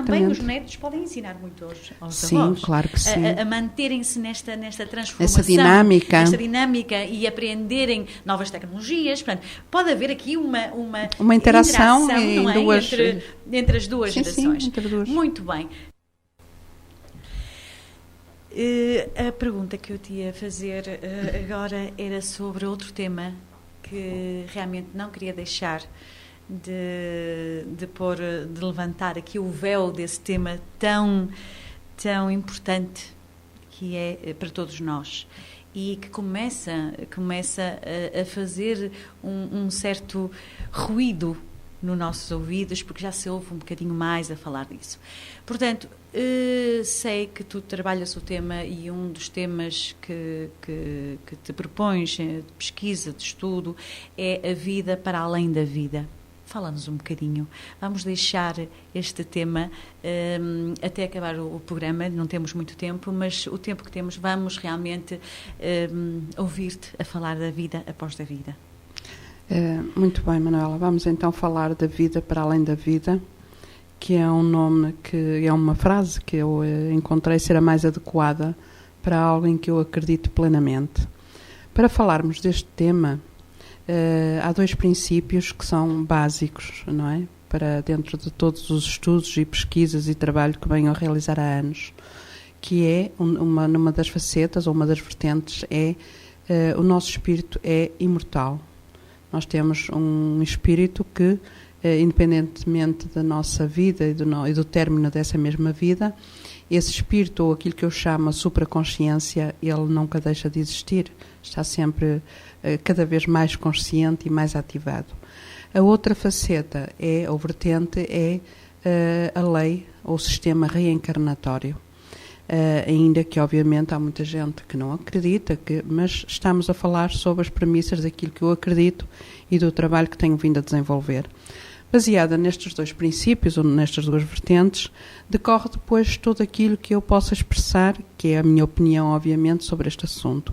também os netos podem ensinar muito aos sim, avós. Claro que sim. A manterem-se nesta transformação. Essa dinâmica e aprenderem novas tecnologias. Portanto, pode haver aqui uma interação não é? entre as duas sim, gerações. Sim, entre duas. Muito bem. A pergunta que eu te ia fazer agora era sobre outro tema que realmente não queria deixar de levantar aqui o véu desse tema tão importante que é para todos nós e que começa a fazer um certo ruído nos nossos ouvidos, porque já se ouve um bocadinho mais a falar disso. Portanto, sei que tu trabalhas o tema e um dos temas que te propões de pesquisa, de estudo, é a vida para além da vida. Fala-nos um bocadinho. Vamos deixar este tema até acabar o programa, não temos muito tempo, mas o tempo que temos vamos realmente ouvir-te a falar da vida após a vida. Muito bem, Manuela. Vamos então falar da vida para além da vida, que é um nome, que é uma frase que eu encontrei ser a mais adequada para algo em que eu acredito plenamente. Para falarmos deste tema, há dois princípios que são básicos, não é? Para dentro de todos os estudos e pesquisas e trabalho que venho a realizar há anos, que é, numa das facetas ou uma das vertentes, o nosso espírito é imortal. Nós temos um espírito que, independentemente da nossa vida e do término dessa mesma vida, esse espírito, ou aquilo que eu chamo a supraconsciência, ele nunca deixa de existir. Está sempre cada vez mais consciente e mais ativado. A outra faceta, ou vertente, é a lei ou o sistema reencarnatório. Ainda que, obviamente, há muita gente que não acredita, mas estamos a falar sobre as premissas daquilo que eu acredito e do trabalho que tenho vindo a desenvolver. Baseada nestes dois princípios, ou nestas duas vertentes, decorre depois tudo aquilo que eu possa expressar, que é a minha opinião, obviamente, sobre este assunto.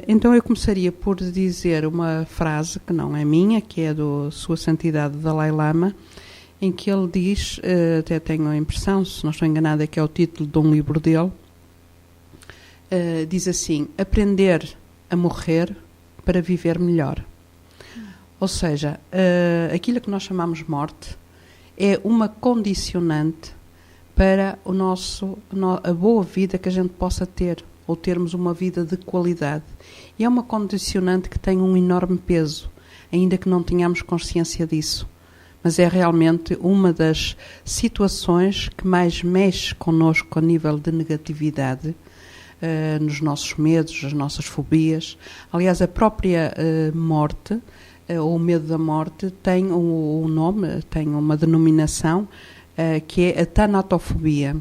Então eu começaria por dizer uma frase que não é minha, que é do Sua Santidade Dalai Lama, em que ele diz, até tenho a impressão, se não estou enganada, que é o título de um livro dele, diz assim: aprender a morrer para viver melhor. Ou seja, aquilo que nós chamamos morte é uma condicionante para a boa vida que a gente possa ter, ou termos uma vida de qualidade. E é uma condicionante que tem um enorme peso, ainda que não tenhamos consciência disso. Mas é realmente uma das situações que mais mexe connosco a nível de negatividade, nos nossos medos, as nossas fobias. Aliás, a própria morte, ou o medo da morte, tem um nome, tem uma denominação, que é a tanatofobia.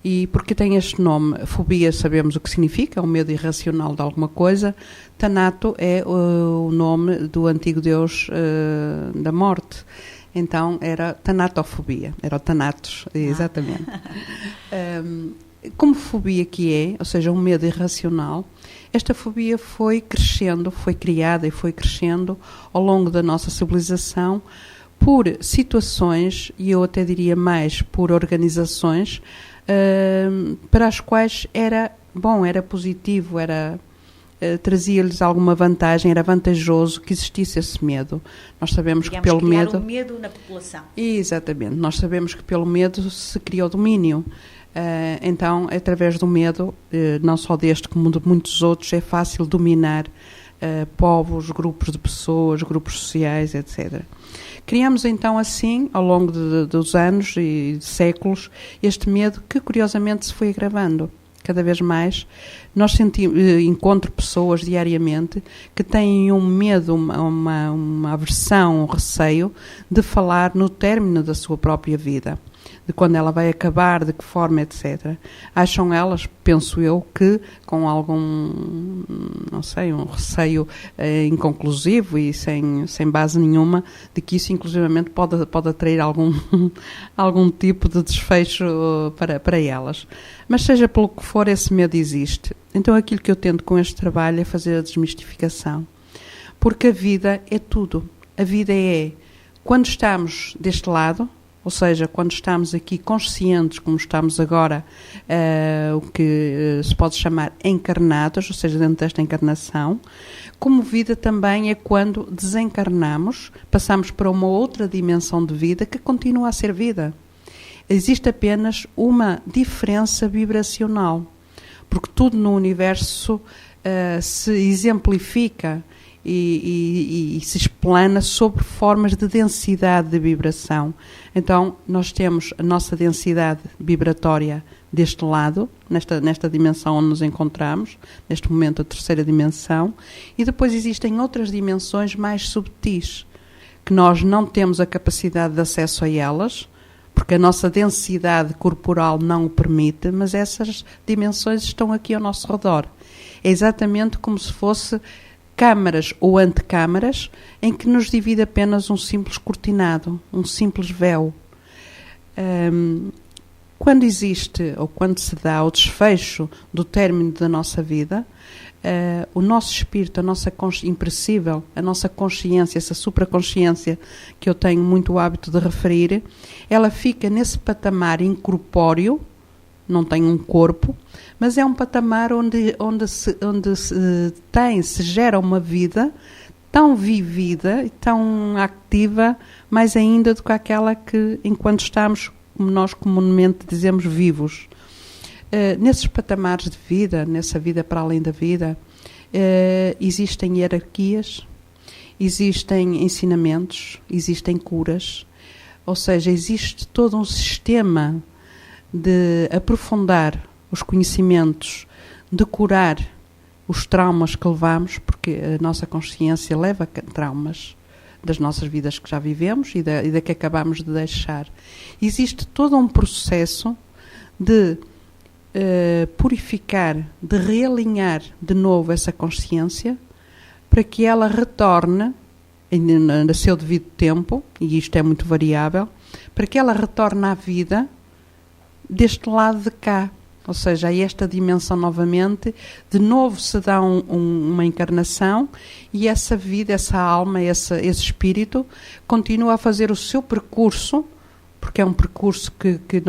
E porque tem este nome? Fobia, sabemos o que significa, é um medo irracional de alguma coisa. Tanato é o nome do antigo deus da morte. Então era tanatofobia, era o Thanatos, exatamente. Como fobia que é, ou seja, um medo irracional, esta fobia foi crescendo, foi criada e foi crescendo ao longo da nossa civilização por situações, e eu até diria mais por organizações, para as quais era bom, era positivo, trazia-lhes alguma vantagem, era vantajoso que existisse esse medo. Nós sabemos que pelo medo... o medo na população. Exatamente. Nós sabemos que pelo medo se cria o domínio. Então, através do medo, não só deste como de muitos outros, é fácil dominar povos, grupos de pessoas, grupos sociais, etc. Criamos então assim, ao longo dos anos e de séculos, este medo que curiosamente se foi agravando. Cada vez mais nós encontro pessoas diariamente que têm um medo, uma aversão, um receio de falar no término da sua própria vida, de quando ela vai acabar, de que forma, etc. Acham elas, penso eu, que com algum, não sei, um receio inconclusivo e sem base nenhuma, de que isso inclusivamente pode atrair algum tipo de desfecho para elas. Mas seja pelo que for, esse medo existe. Então aquilo que eu tento com este trabalho é fazer a desmistificação. Porque a vida é tudo. A vida é, quando estamos deste lado, ou seja, quando estamos aqui conscientes, como estamos agora, o que se pode chamar encarnados, ou seja, dentro desta encarnação. Como vida também é quando desencarnamos, passamos para uma outra dimensão de vida que continua a ser vida. Existe apenas uma diferença vibracional, porque tudo no universo se exemplifica e se explana sobre formas de densidade de vibração. Então, nós temos a nossa densidade vibratória deste lado, nesta dimensão onde nos encontramos, neste momento a terceira dimensão, e depois existem outras dimensões mais subtis, que nós não temos a capacidade de acesso a elas, porque a nossa densidade corporal não o permite, mas essas dimensões estão aqui ao nosso redor. É exatamente como se fosse câmaras ou antecâmaras em que nos divide apenas um simples cortinado, um simples véu. Quando existe ou quando se dá o desfecho do término da nossa vida, o nosso espírito, a nossa impressível, a nossa consciência, essa supraconsciência que eu tenho muito o hábito de referir, ela fica nesse patamar incorpóreo, não tem um corpo, mas é um patamar onde se gera uma vida tão vivida e tão ativa, mais ainda do que aquela que, enquanto estamos, como nós comumente dizemos, vivos. Nesses patamares de vida, nessa vida para além da vida, existem hierarquias, existem ensinamentos, existem curas, ou seja, existe todo um sistema de aprofundar os conhecimentos, de curar os traumas que levamos, porque a nossa consciência leva traumas das nossas vidas que já vivemos e da que acabamos de deixar. Existe todo um processo de purificar, de realinhar de novo essa consciência para que ela retorne no seu devido tempo, e isto é muito variável, para que ela retorne à vida deste lado de cá, ou seja, a esta dimensão novamente, de novo se dá uma encarnação e essa vida, essa alma, esse espírito continua a fazer o seu percurso, porque é um percurso que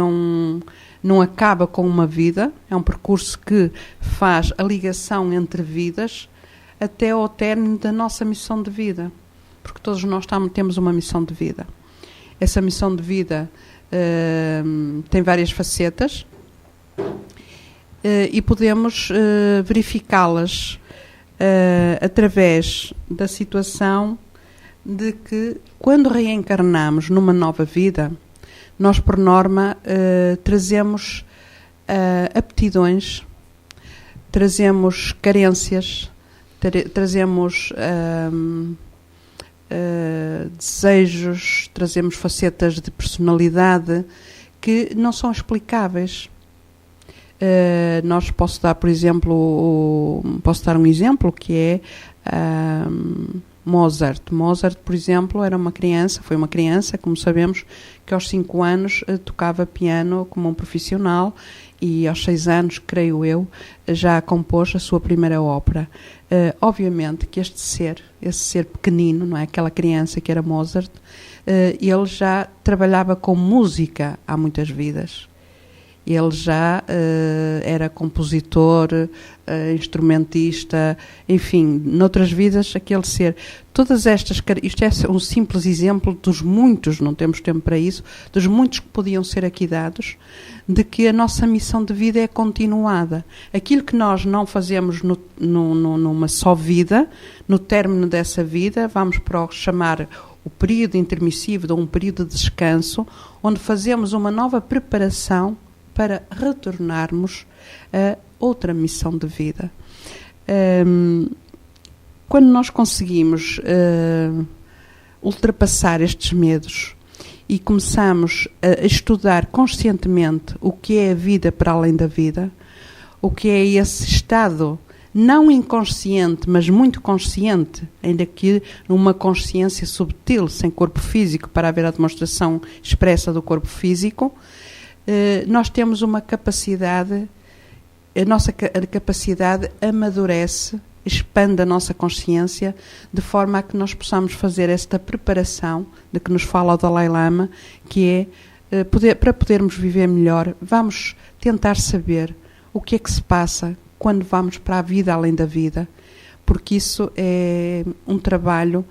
não acaba com uma vida, é um percurso que faz a ligação entre vidas até ao término da nossa missão de vida, porque todos nós temos uma missão de vida. Essa missão de vida tem várias facetas e podemos verificá-las através da situação de que, quando reencarnamos numa nova vida, nós, por norma, trazemos aptidões, trazemos carências, trazemos desejos, trazemos facetas de personalidade que não são explicáveis. Posso dar um exemplo que é Mozart. Mozart, por exemplo, foi uma criança, como sabemos, que aos 5 anos tocava piano como um profissional e aos 6 anos, creio eu, já compôs a sua primeira ópera. Obviamente que esse ser pequenino, não é? Aquela criança que era Mozart, ele já trabalhava com música há muitas vidas. Ele já era compositor, instrumentista, enfim, noutras vidas, aquele ser. Todas estas, isto é um simples exemplo dos muitos, não temos tempo para isso, dos muitos que podiam ser aqui dados, de que a nossa missão de vida é continuada. Aquilo que nós não fazemos numa só vida, no término dessa vida, vamos para chamar o período intermissivo, ou um período de descanso, onde fazemos uma nova preparação para retornarmos a outra missão de vida. Quando nós conseguimos ultrapassar estes medos e começamos a estudar conscientemente o que é a vida para além da vida, o que é esse estado não inconsciente, mas muito consciente, ainda que numa consciência subtil, sem corpo físico, para haver a demonstração expressa do corpo físico, nós temos uma capacidade, a nossa capacidade amadurece expande a nossa consciência, de forma a que nós possamos fazer esta preparação de que nos fala o Dalai Lama, que é para podermos viver melhor, vamos tentar saber o que é que se passa quando vamos para a vida além da vida, porque isso é um trabalho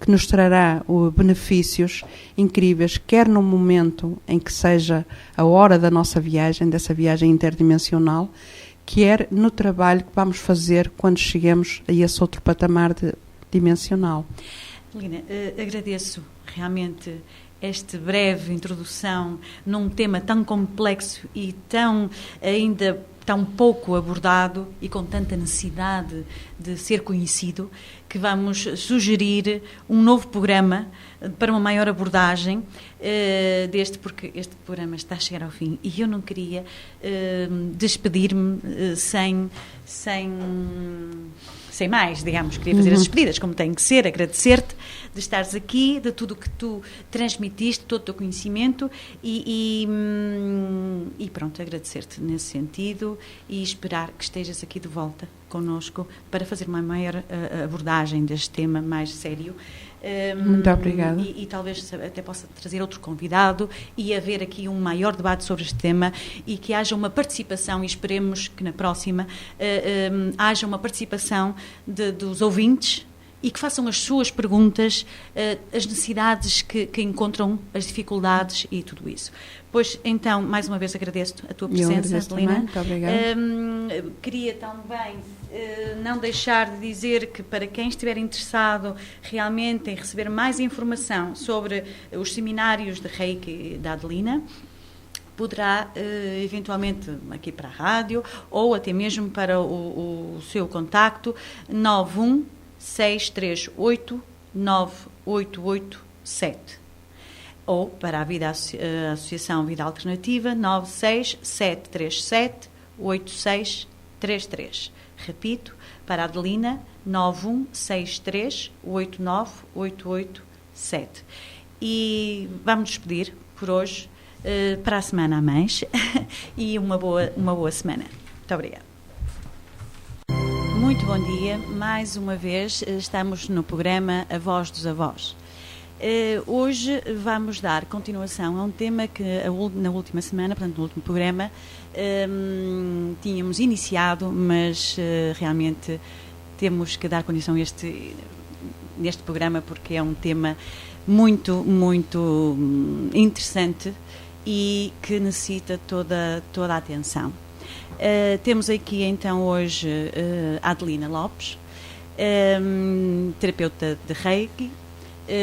que nos trará benefícios incríveis, quer no momento em que seja a hora da nossa viagem, dessa viagem interdimensional, quer no trabalho que vamos fazer quando chegamos a esse outro patamar dimensional. Lina, agradeço realmente esta breve introdução num tema tão complexo e ainda tão pouco abordado e com tanta necessidade de ser conhecido, que vamos sugerir um novo programa para uma maior abordagem porque este programa está a chegar ao fim e eu não queria despedir-me sem mais, digamos, queria fazer as despedidas como tem que ser, agradecer-te de estares aqui, de tudo o que tu transmitiste, todo o teu conhecimento e pronto, agradecer-te nesse sentido e esperar que estejas aqui de volta connosco para fazer uma maior abordagem deste tema mais sério. Muito obrigada. E talvez até possa trazer outro convidado e haver aqui um maior debate sobre este tema e que haja uma participação, e esperemos que na próxima haja uma participação dos ouvintes e que façam as suas perguntas, as necessidades que encontram, as dificuldades e tudo isso. Pois, então, mais uma vez agradeço a tua presença, Lina. Muito obrigada. Queria também não deixar de dizer que para quem estiver interessado realmente em receber mais informação sobre os seminários de Reiki da Adelina, poderá eventualmente aqui para a rádio ou até mesmo para o seu contacto 916389887 ou para a Associação Vida Alternativa 967378633. Repito, para a Adelina 916389887. E vamos despedir por hoje, para a semana a mais e uma boa semana. Muito obrigada. Muito bom dia, mais uma vez estamos no programa A Voz dos Avós. Hoje vamos dar continuação a um tema que na última semana, portanto no último programa, tínhamos iniciado, mas realmente temos que dar condição neste programa porque é um tema muito, muito interessante e que necessita toda a atenção. Temos aqui então hoje a Adelina Lopes, terapeuta de Reiki,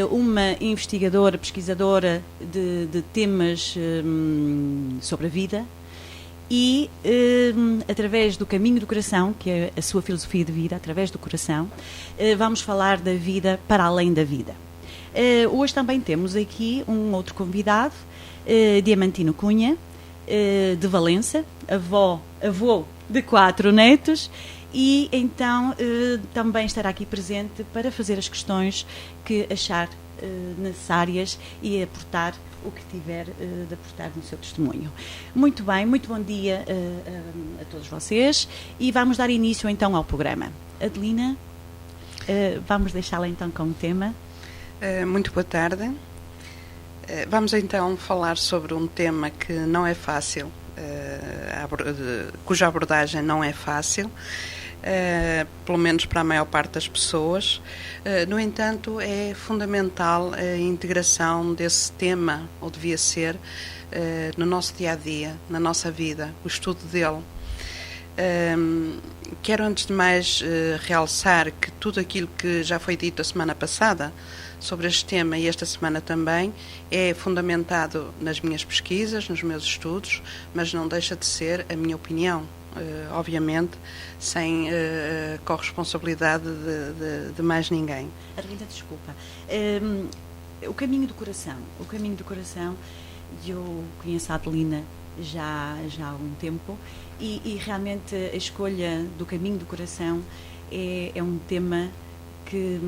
uma investigadora, pesquisadora de temas sobre a vida e através do Caminho do Coração, que é a sua filosofia de vida, através do coração, vamos falar da vida para além da vida. Hoje também temos aqui um outro convidado, Diamantino Cunha, de Valença, avô de 4 netos, e então também estará aqui presente para fazer as questões que achar necessárias e aportar o que tiver de aportar no seu testemunho. Muito bem, muito bom dia a todos vocês e vamos dar início então ao programa. Adelina, vamos deixá-la então com o tema. Muito boa tarde. Vamos então falar sobre um tema que não é fácil, cuja abordagem não é fácil, pelo menos para a maior parte das pessoas. No entanto, é fundamental a integração desse tema, ou devia ser, no nosso dia-a-dia, na nossa vida, o estudo dele. Quero antes de mais realçar que tudo aquilo que já foi dito a semana passada sobre este tema e esta semana também é fundamentado nas minhas pesquisas, nos meus estudos, mas não deixa de ser a minha opinião, obviamente, sem corresponsabilidade de mais ninguém. Adelina, desculpa. O Caminho do Coração, eu conheço a Adelina já há algum tempo e realmente a escolha do Caminho do Coração é um tema que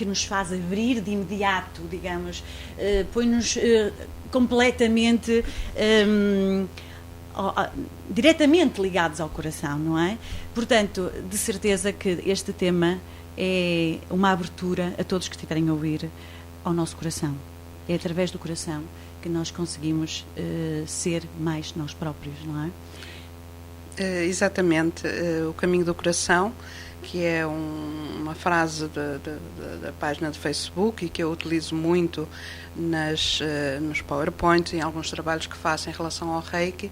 nos faz abrir de imediato, digamos, põe-nos completamente diretamente ligados ao coração, não é? Portanto, de certeza que este tema é uma abertura a todos que estiverem a ouvir ao nosso coração. É através do coração que nós conseguimos ser mais nós próprios, não é? Exatamente. O caminho do coração, que é uma frase da página do Facebook e que eu utilizo muito nos PowerPoints, em alguns trabalhos que faço em relação ao Reiki,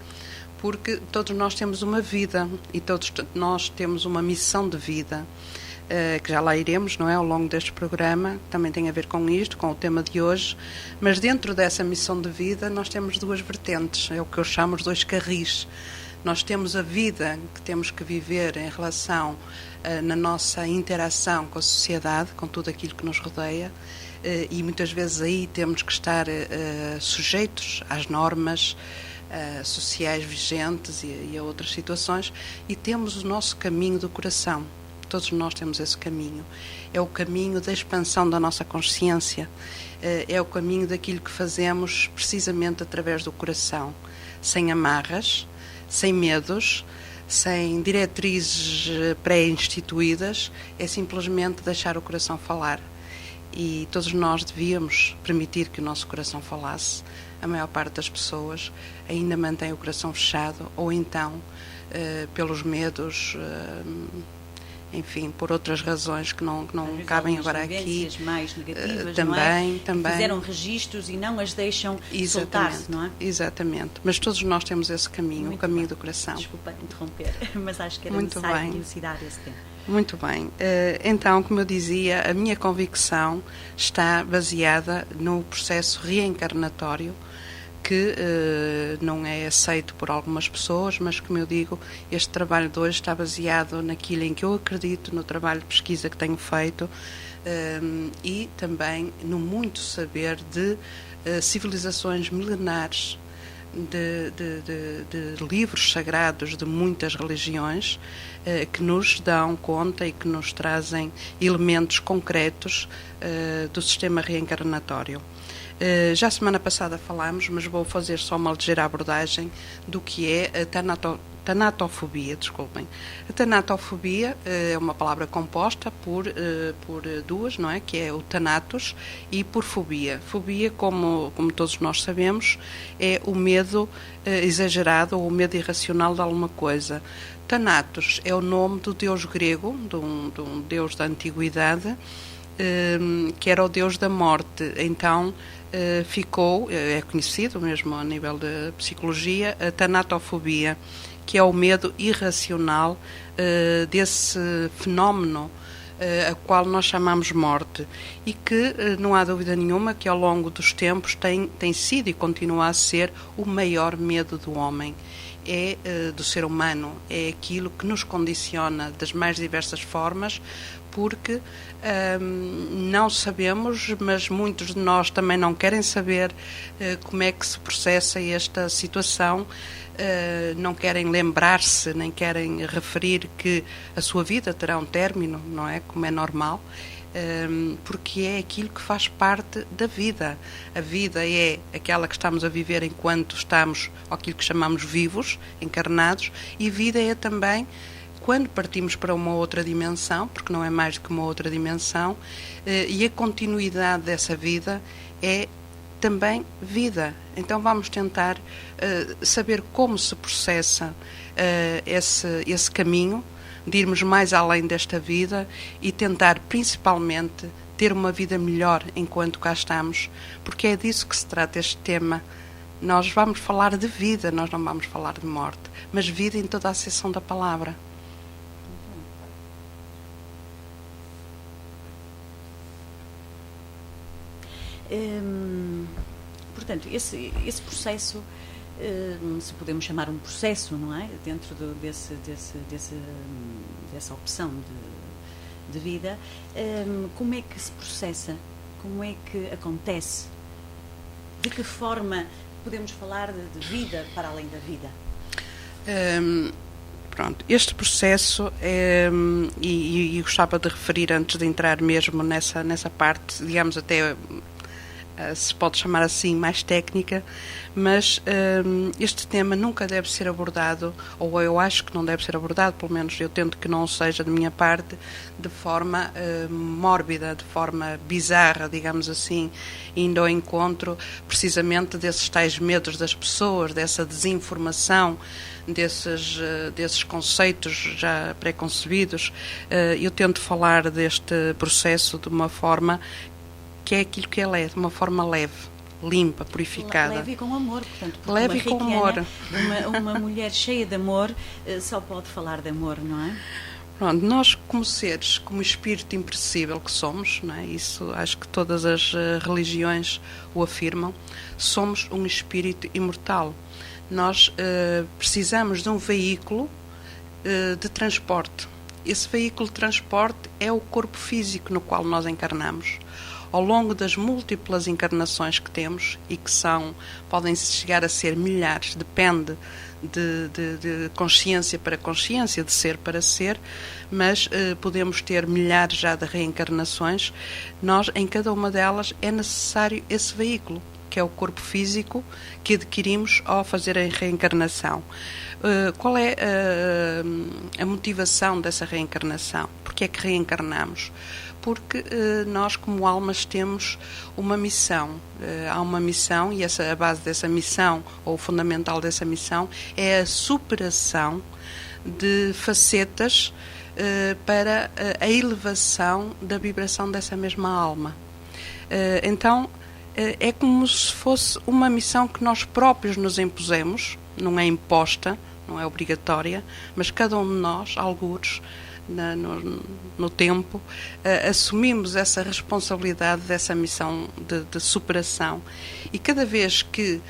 porque todos nós temos uma vida e todos nós temos uma missão de vida, que já lá iremos, não é, ao longo deste programa, também tem a ver com isto, com o tema de hoje, mas dentro dessa missão de vida nós temos duas vertentes, é o que eu chamo os dois carris. Nós temos a vida que temos que viver em relação na nossa interação com a sociedade, com tudo aquilo que nos rodeia, e muitas vezes aí temos que estar sujeitos às normas sociais vigentes e a outras situações, e temos o nosso caminho do coração. Todos nós temos esse caminho. É o caminho da expansão da nossa consciência, é o caminho daquilo que fazemos precisamente através do coração, sem amarras, sem medos, sem diretrizes pré-instituídas, é simplesmente deixar o coração falar. E todos nós devíamos permitir que o nosso coração falasse. A maior parte das pessoas ainda mantém o coração fechado, ou então, pelos medos, enfim, por outras razões que não cabem agora aqui. Mais negativas, também, não é? também. Fizeram registros e não as deixam soltar-se, não é? Exatamente. Mas todos nós temos esse caminho, o caminho do coração. Desculpa interromper, mas acho que era Muito necessário bem. elucidar esse tema. Muito bem. Então, como eu dizia, a minha convicção está baseada no processo reencarnatório, que não é aceito por algumas pessoas, mas, como eu digo, este trabalho de hoje está baseado naquilo em que eu acredito, no trabalho de pesquisa que tenho feito, e também no muito saber de civilizações milenares, de livros sagrados de muitas religiões, que nos dão conta e que nos trazem elementos concretos do sistema reencarnatório. Já a semana passada falámos, mas vou fazer só uma ligeira abordagem do que é a tanatofobia, desculpem. A tanatofobia é uma palavra composta por duas, não é? Que é o thanatos e por fobia. Fobia, como todos nós sabemos, é o medo exagerado ou o medo irracional de alguma coisa. Thanatos é o nome do deus grego, de um deus da antiguidade, que era o deus da morte. Então ficou, é conhecido mesmo a nível de psicologia, a tanatofobia, que é o medo irracional desse fenómeno a qual nós chamamos morte, e que não há dúvida nenhuma que ao longo dos tempos tem sido e continua a ser o maior medo do homem. É do ser humano, é aquilo que nos condiciona das mais diversas formas, porque não sabemos, mas muitos de nós também não querem saber como é que se processa esta situação, não querem lembrar-se, nem querem referir que a sua vida terá um término, não é? Como é normal, porque é aquilo que faz parte da vida. A vida é aquela que estamos a viver enquanto estamos, aquilo que chamamos vivos, encarnados, e vida é também quando partimos para uma outra dimensão, porque não é mais do que uma outra dimensão, e a continuidade dessa vida é também vida. Então vamos tentar saber como se processa esse caminho, de irmos mais além desta vida e tentar principalmente ter uma vida melhor enquanto cá estamos, porque é disso que se trata este tema. Nós vamos falar de vida, nós não vamos falar de morte, mas vida em toda a acessão da palavra. Portanto, esse processo, se podemos chamar um processo, não é? Dentro dessa opção de vida, como é que se processa? Como é que acontece? De que forma podemos falar de vida para além da vida? Pronto, este processo, e gostava de referir antes de entrar mesmo nessa parte, digamos até se pode chamar assim, mais técnica, mas este tema nunca deve ser abordado, ou eu acho que não deve ser abordado, pelo menos eu tento que não seja da minha parte, de forma mórbida, de forma bizarra, digamos assim, indo ao encontro precisamente desses tais medos das pessoas, dessa desinformação, desses conceitos já preconcebidos. Eu tento falar deste processo de uma forma que é aquilo que ele é, de uma forma leve, limpa, purificada. Leve e com amor, portanto. Leve e com amor. Uma mulher cheia de amor só pode falar de amor, não é? Pronto, nós como seres, como espírito imperecível que somos, não é? Isso acho que todas as religiões o afirmam, somos um espírito imortal. Nós precisamos de um veículo de transporte. Esse veículo de transporte é o corpo físico no qual nós encarnamos. Ao longo das múltiplas encarnações que temos, e que podem chegar a ser milhares, depende de consciência para consciência, de ser para ser, mas podemos ter milhares já de reencarnações. Nós, em cada uma delas, é necessário esse veículo, que é o corpo físico que adquirimos ao fazer a reencarnação. Qual é a motivação dessa reencarnação? Porque é que reencarnamos? Porque nós, como almas, temos uma missão. Há uma missão, e a base dessa missão, ou o fundamental dessa missão, é a superação de facetas para a elevação da vibração dessa mesma alma. Então, é como se fosse uma missão que nós próprios nos impusemos, não é imposta, não é obrigatória, mas cada um de nós, algures, no tempo, assumimos essa responsabilidade dessa missão de superação. E cada vez que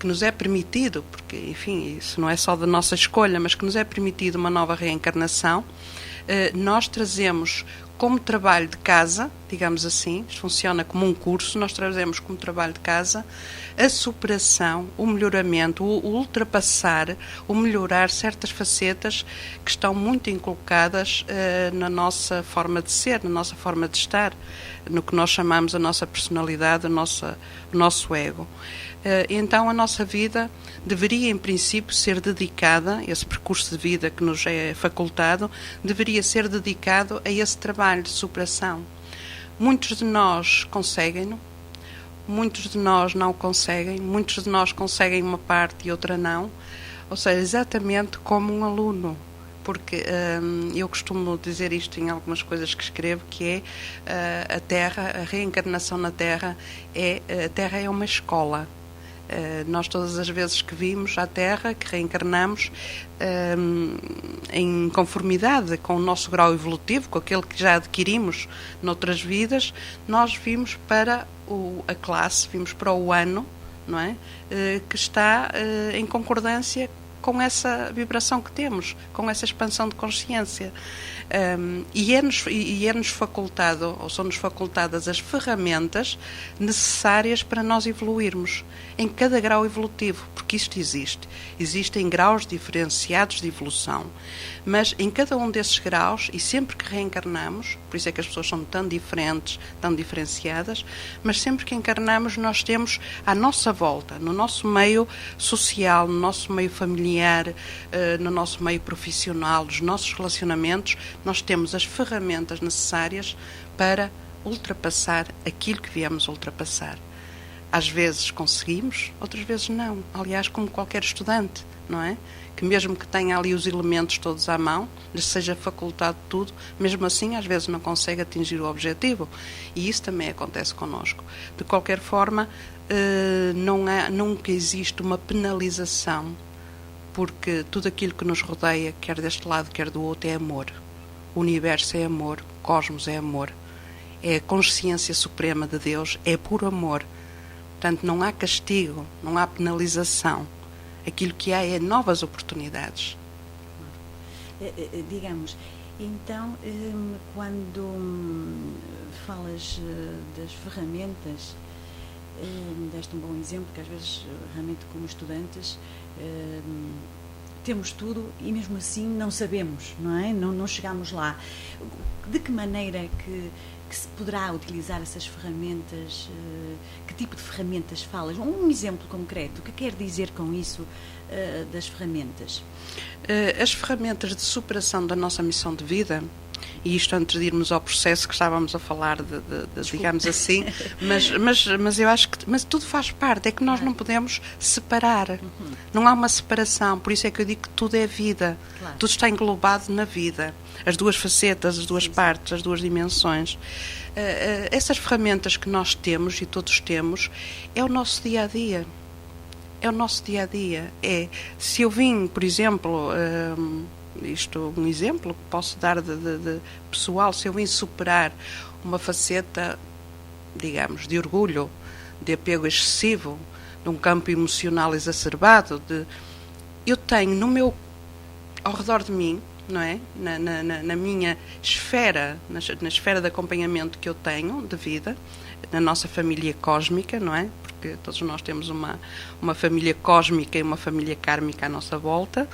nos é permitido, porque, enfim, isso não é só da nossa escolha, mas que nos é permitido uma nova reencarnação, nós trazemos como trabalho de casa, digamos assim, isto funciona como um curso, nós trazemos como trabalho de casa a superação, o melhoramento, o ultrapassar, o melhorar certas facetas que estão muito inculcadas na nossa forma de ser, na nossa forma de estar, no que nós chamamos a nossa personalidade, o nosso ego. Então a nossa vida deveria, em princípio, ser dedicada, esse percurso de vida que nos é facultado, deveria ser dedicado a esse trabalho de superação. Muitos de nós conseguem-no, muitos de nós não conseguem, muitos de nós conseguem uma parte e outra não, ou seja, exatamente como um aluno. Porque eu costumo dizer isto em algumas coisas que escrevo, que é a Terra, a reencarnação na Terra, a Terra é uma escola. Nós todas as vezes que vimos a Terra, que reencarnamos em conformidade com o nosso grau evolutivo, com aquele que já adquirimos noutras vidas, nós vimos para a classe, vimos para o ano, não é? Que está em concordância com essa vibração que temos, com essa expansão de consciência. E é-nos facultado, ou são-nos facultadas as ferramentas necessárias para nós evoluirmos em cada grau evolutivo, porque isto existe. Existem graus diferenciados de evolução, mas em cada um desses graus, e sempre que reencarnamos, por isso é que as pessoas são tão diferentes, tão diferenciadas, mas sempre que encarnamos nós temos à nossa volta, no nosso meio social, no nosso meio familiar, no nosso meio profissional, nos nossos relacionamentos, nós temos as ferramentas necessárias para ultrapassar aquilo que viemos ultrapassar. Às vezes conseguimos, outras vezes não. Aliás, como qualquer estudante, não é? Que mesmo que tenha ali os elementos todos à mão, lhe seja facultado tudo, mesmo assim às vezes não consegue atingir o objetivo. E isso também acontece connosco. De qualquer forma, nunca existe uma penalização, porque tudo aquilo que nos rodeia, quer deste lado, quer do outro, é amor. O universo é amor, o cosmos é amor. É a consciência suprema de Deus, é puro amor. Portanto, não há castigo, não há penalização. Aquilo que há é novas oportunidades. Digamos, então, quando falas das ferramentas, deste um bom exemplo, que às vezes, realmente, como estudantes, temos tudo e mesmo assim não sabemos, não é? Não chegamos lá. De que maneira que se poderá utilizar essas ferramentas? Que tipo de ferramentas falas? Um exemplo concreto, o que quer dizer com isso das ferramentas? As ferramentas de superação da nossa missão de vida, e isto antes de irmos ao processo que estávamos a falar, digamos assim, mas eu acho que tudo faz parte, é que nós não podemos separar, não há uma separação, por isso é que eu digo que tudo é vida, tudo está englobado na vida, as duas facetas, as duas partes, as duas dimensões. Essas ferramentas que nós temos e todos temos, é o nosso dia-a-dia. É o nosso dia-a-dia. Se eu vim, por exemplo, um exemplo que posso dar de pessoal, se eu vim superar uma faceta, digamos, de orgulho, de apego excessivo, de um campo emocional exacerbado, eu tenho ao redor de mim, não é? Na minha esfera, na esfera de acompanhamento que eu tenho de vida, na nossa família cósmica, não é? Porque todos nós temos uma família cósmica e uma família kármica à nossa volta,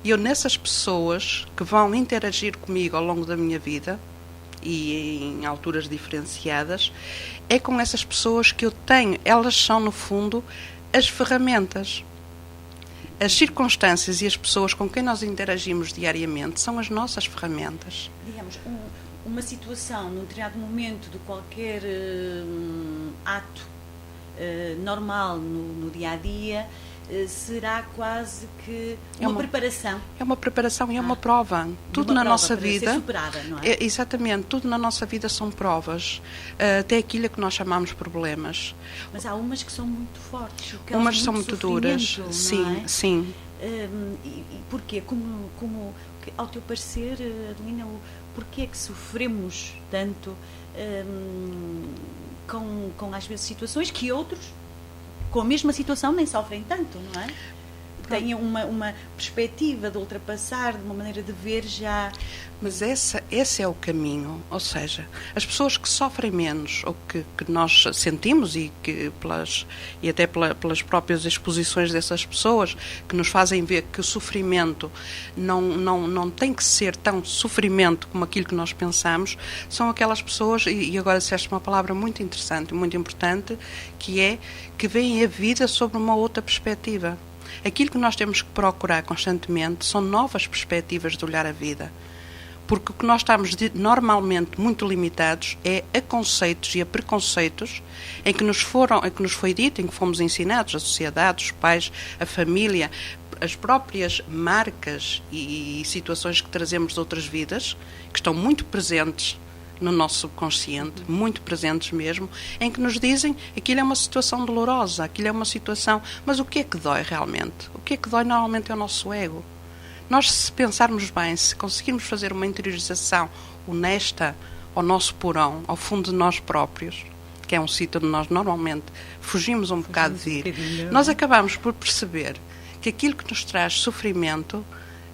e eu nessas pessoas que vão interagir comigo ao longo da minha vida, e em alturas diferenciadas, é com essas pessoas que eu tenho, elas são no fundo as ferramentas. As circunstâncias e as pessoas com quem nós interagimos diariamente são as nossas ferramentas. Digamos, uma situação, num determinado momento de qualquer ato normal no dia-a-dia, será quase que uma preparação. É uma preparação e é uma prova. Tudo na nossa vida. Ser superada, não é? Exatamente, tudo na nossa vida são provas. Até aquilo que nós chamamos problemas. Mas há umas que são muito fortes. Umas são muito duras. Sim, é? sim. E porquê? Como, ao teu parecer, Adelina, porquê é que sofremos tanto com às vezes situações que outros, com a mesma situação, nem sofrem tanto, não é? Têm uma perspectiva de ultrapassar, de uma maneira de ver já. Mas esse é o caminho, ou seja, as pessoas que sofrem menos, ou que nós sentimos e até pelas próprias exposições dessas pessoas, que nos fazem ver que o sofrimento não tem que ser tão sofrimento como aquilo que nós pensamos, são aquelas pessoas, e agora disseste uma palavra muito interessante, muito importante, que veem a vida sobre uma outra perspectiva. Aquilo que nós temos que procurar constantemente são novas perspectivas de olhar a vida. Porque o que nós estamos normalmente muito limitados é a conceitos e a preconceitos em que nos foi dito, em que fomos ensinados, a sociedade, os pais, a família, as próprias marcas e situações que trazemos de outras vidas, que estão muito presentes no nosso subconsciente, muito presentes mesmo, em que nos dizem aquilo é uma situação dolorosa, aquilo é uma situação... Mas o que é que dói realmente? O que é que dói normalmente é o nosso ego. Nós, se pensarmos bem, se conseguirmos fazer uma interiorização honesta ao nosso porão, ao fundo de nós próprios, que é um sítio onde nós normalmente fugimos um bocado de ir, nós acabamos por perceber que aquilo que nos traz sofrimento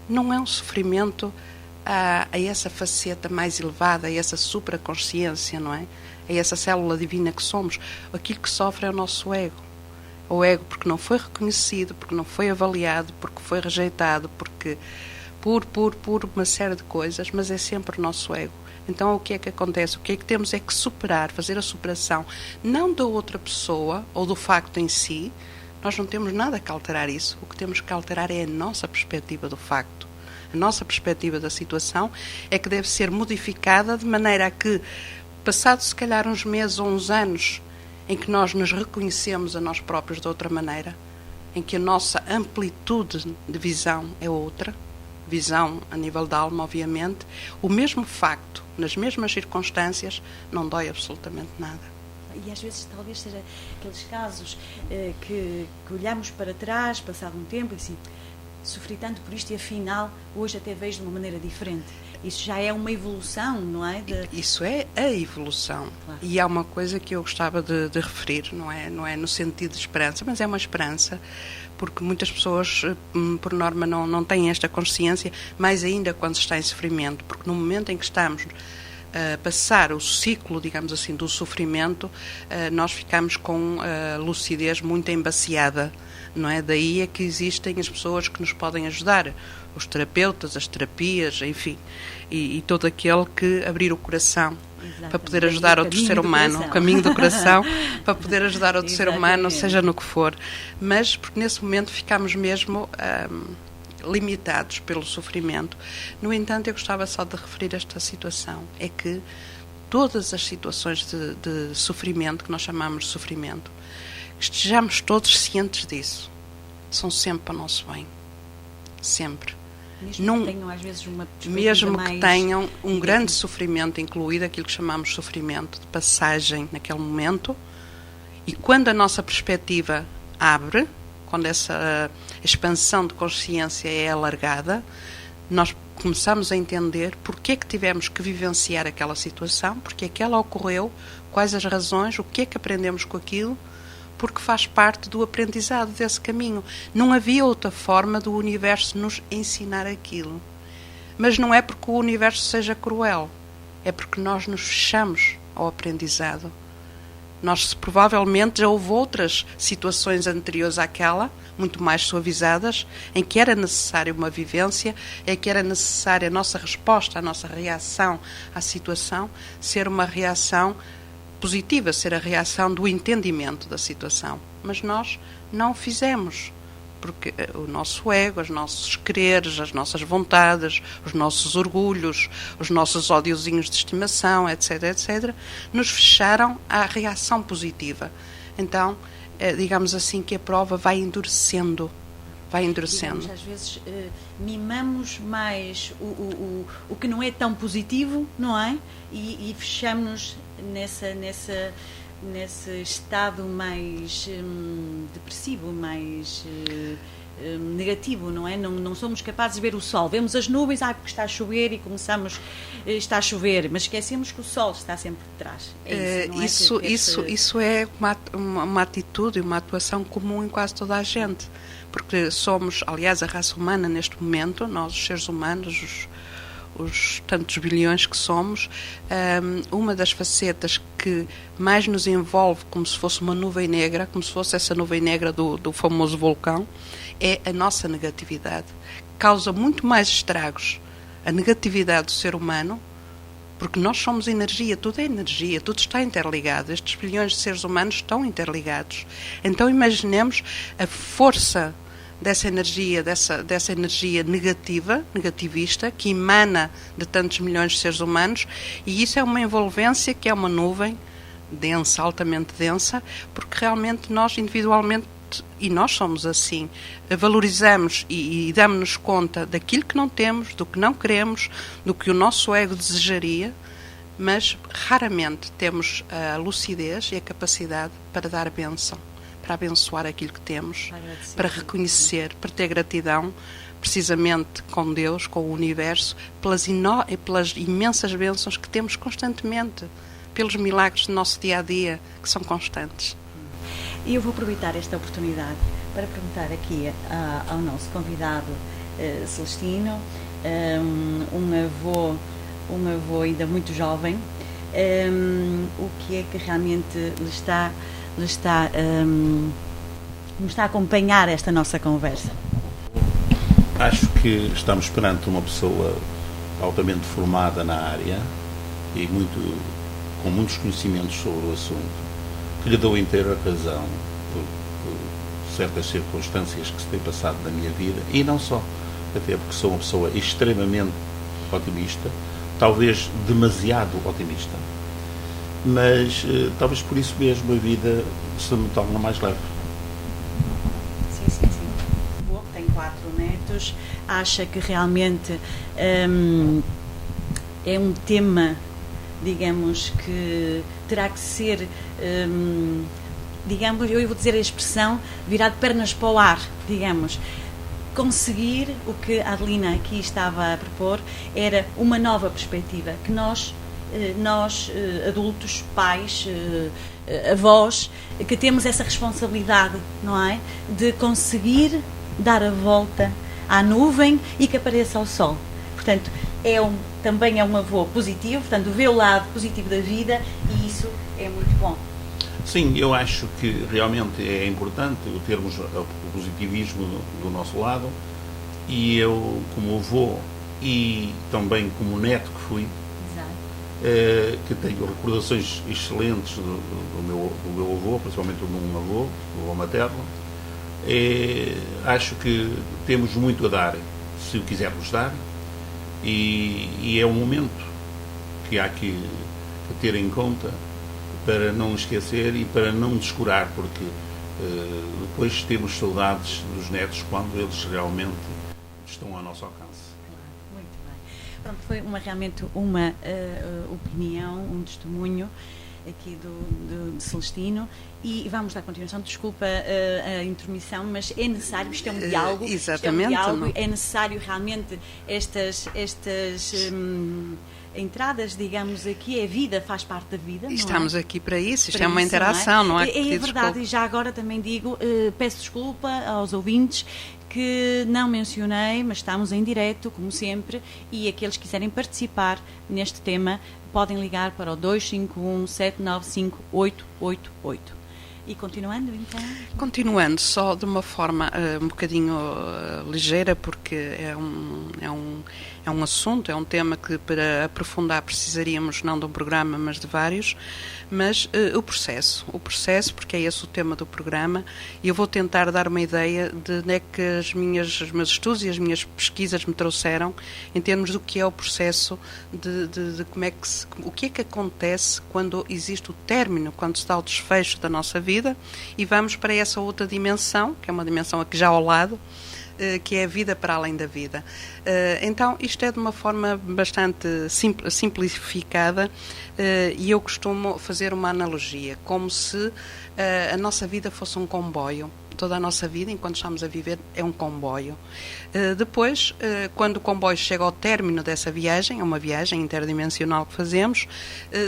não é um sofrimento a essa faceta mais elevada, a essa supraconsciência, não é? A essa célula divina que somos. Aquilo que sofre é o nosso ego. O ego porque não foi reconhecido, porque não foi avaliado, porque foi rejeitado, porque por uma série de coisas, mas é sempre o nosso ego. Então o que é que acontece? O que é que temos é que superar, fazer a superação, não da outra pessoa ou do facto em si. Nós não temos nada que alterar isso. O que temos que alterar é a nossa perspectiva do facto. A nossa perspectiva da situação é que deve ser modificada de maneira a que, passados se calhar uns meses ou uns anos, em que nós nos reconhecemos a nós próprios de outra maneira, em que a nossa amplitude de visão é outra, visão a nível da alma, obviamente, o mesmo facto, nas mesmas circunstâncias, não dói absolutamente nada. E às vezes talvez seja aqueles casos que olhamos para trás, passado um tempo, e assim, sofri tanto por isto e afinal hoje até vejo de uma maneira diferente. Isso já é uma evolução, não é? Isso é a evolução. Claro. E há uma coisa que eu gostava de referir, não é no sentido de esperança, mas é uma esperança, porque muitas pessoas, por norma, não têm esta consciência, mais ainda quando se está em sofrimento, porque no momento em que estamos a passar o ciclo, digamos assim, do sofrimento, nós ficamos com a lucidez muito embaciada não é? Daí é que existem as pessoas que nos podem ajudar, os terapeutas, as terapias, enfim, e todo aquele que abrir o coração. Exatamente. Para poder ajudar outro ser humano, o caminho do coração, para poder ajudar outro ser humano, seja no que for. Mas porque nesse momento ficamos mesmo limitados pelo sofrimento. No entanto, eu gostava só de referir esta situação, é que todas as situações de sofrimento, que nós chamamos de sofrimento, que estejamos todos cientes disso, são sempre para o nosso bem. Sempre. Mesmo que tenham, às vezes, uma mesmo que tenham um grande sofrimento, incluído aquilo que chamamos de sofrimento, de passagem naquele momento, e quando a nossa perspectiva abre, quando essa expansão de consciência é alargada, nós começamos a entender porque é que tivemos que vivenciar aquela situação, porque é que ela ocorreu, quais as razões, o que é que aprendemos com aquilo, porque faz parte do aprendizado desse caminho. Não havia outra forma do universo nos ensinar aquilo. Mas não é porque o universo seja cruel, é porque nós nos fechamos ao aprendizado. Nós, provavelmente, já houve outras situações anteriores àquela, muito mais suavizadas, em que era necessária uma vivência, em que era necessária a nossa resposta, a nossa reação à situação, ser uma reação positiva, ser a reação do entendimento da situação. Mas nós não o fizemos, porque o nosso ego, os nossos quereres, as nossas vontades, os nossos orgulhos, os nossos ódiozinhos de estimação, etc., etc., nos fecharam à reação positiva. Então, digamos assim que a prova vai endurecendo. Digamos, às vezes mimamos mais o que não é tão positivo, não é? E fechamos-nos nesse estado mais depressivo, mais negativo, não é? Não somos capazes de ver o sol. Vemos as nuvens, porque está a chover e começamos, está a chover, mas esquecemos que o sol está sempre por trás. Isso é uma atitude, uma atuação comum em quase toda a gente. Porque somos, aliás, a raça humana neste momento, nós os seres humanos, os tantos bilhões que somos, uma das facetas que mais nos envolve como se fosse uma nuvem negra, como se fosse essa nuvem negra do famoso vulcão, é a nossa negatividade. Causa muito mais estragos a negatividade do ser humano, porque nós somos energia, tudo é energia, tudo está interligado. Estes bilhões de seres humanos estão interligados. Então imaginemos a força dessa energia negativista, que emana de tantos milhões de seres humanos, e isso é uma envolvência que é uma nuvem densa, altamente densa, porque realmente nós individualmente, e nós somos assim, valorizamos e damos-nos conta daquilo que não temos, do que não queremos, do que o nosso ego desejaria, mas raramente temos a lucidez e a capacidade para dar bênção, para abençoar aquilo que temos, para reconhecer, para ter gratidão, precisamente com Deus, com o universo, pelas imensas bênçãos que temos constantemente, pelos milagres do nosso dia-a-dia, que são constantes. E eu vou aproveitar esta oportunidade para perguntar aqui ao nosso convidado Celestino, um avô ainda muito jovem, o que é que realmente lhe está a acompanhar esta nossa conversa? Acho que estamos perante uma pessoa altamente formada na área e com muitos conhecimentos sobre o assunto, que lhe dou inteira razão por certas circunstâncias que se têm passado na minha vida, e não só, até porque sou uma pessoa extremamente otimista, talvez demasiado otimista, mas talvez por isso mesmo a vida se me torna mais leve. Sim. Tem 4 netos, acha que realmente é um tema, digamos, que terá que ser, digamos, eu vou dizer a expressão, virar de pernas para o ar, digamos. Conseguir o que a Adelina aqui estava a propor era uma nova perspectiva, que nós adultos, pais, avós, que temos essa responsabilidade, não é? De conseguir dar a volta à nuvem e que apareça o sol. Portanto, também é um avô positivo, portanto, vê o lado positivo da vida, e isso é muito bom. Sim, eu acho que realmente é importante termos o positivismo do nosso lado, e eu, como avô e também como neto que fui, que tenho recordações excelentes do meu avô, principalmente do meu avô, do avô materno, acho que temos muito a dar, se o quisermos dar, e é um momento que há que ter em conta para não esquecer e para não descurar, porque depois temos saudades dos netos quando eles realmente estão ao nosso alcance. Muito bem. Pronto, foi realmente uma opinião, um testemunho aqui de Celestino, e vamos dar continuação. Desculpa a intermissão, mas é necessário, isto é um diálogo, exatamente, é necessário realmente estas entradas, digamos, aqui, a vida faz parte da vida. Estamos aqui para isso, isto para é uma interação, não é? É verdade, desculpa. E já agora também digo, peço desculpa aos ouvintes que não mencionei, mas estamos em direto, como sempre, e aqueles que quiserem participar neste tema podem ligar para o 251 795 888. E continuando, então? Continuando, só de uma forma um bocadinho ligeira, porque é um assunto, é um tema que para aprofundar precisaríamos não de um programa, mas de vários, mas o processo, porque é esse o tema do programa, e eu vou tentar dar uma ideia de onde é que os meus estudos e as minhas pesquisas me trouxeram, em termos do que é o processo, de como é que o que é que acontece quando existe o término, quando se dá o desfecho da nossa vida, e vamos para essa outra dimensão, que é uma dimensão aqui já ao lado, que é a vida para além da vida. Então, isto é de uma forma bastante simplificada, e eu costumo fazer uma analogia, como se a nossa vida fosse um comboio. Toda a nossa vida, enquanto estamos a viver, é um comboio. Depois, quando o comboio chega ao término dessa viagem, é uma viagem interdimensional que fazemos,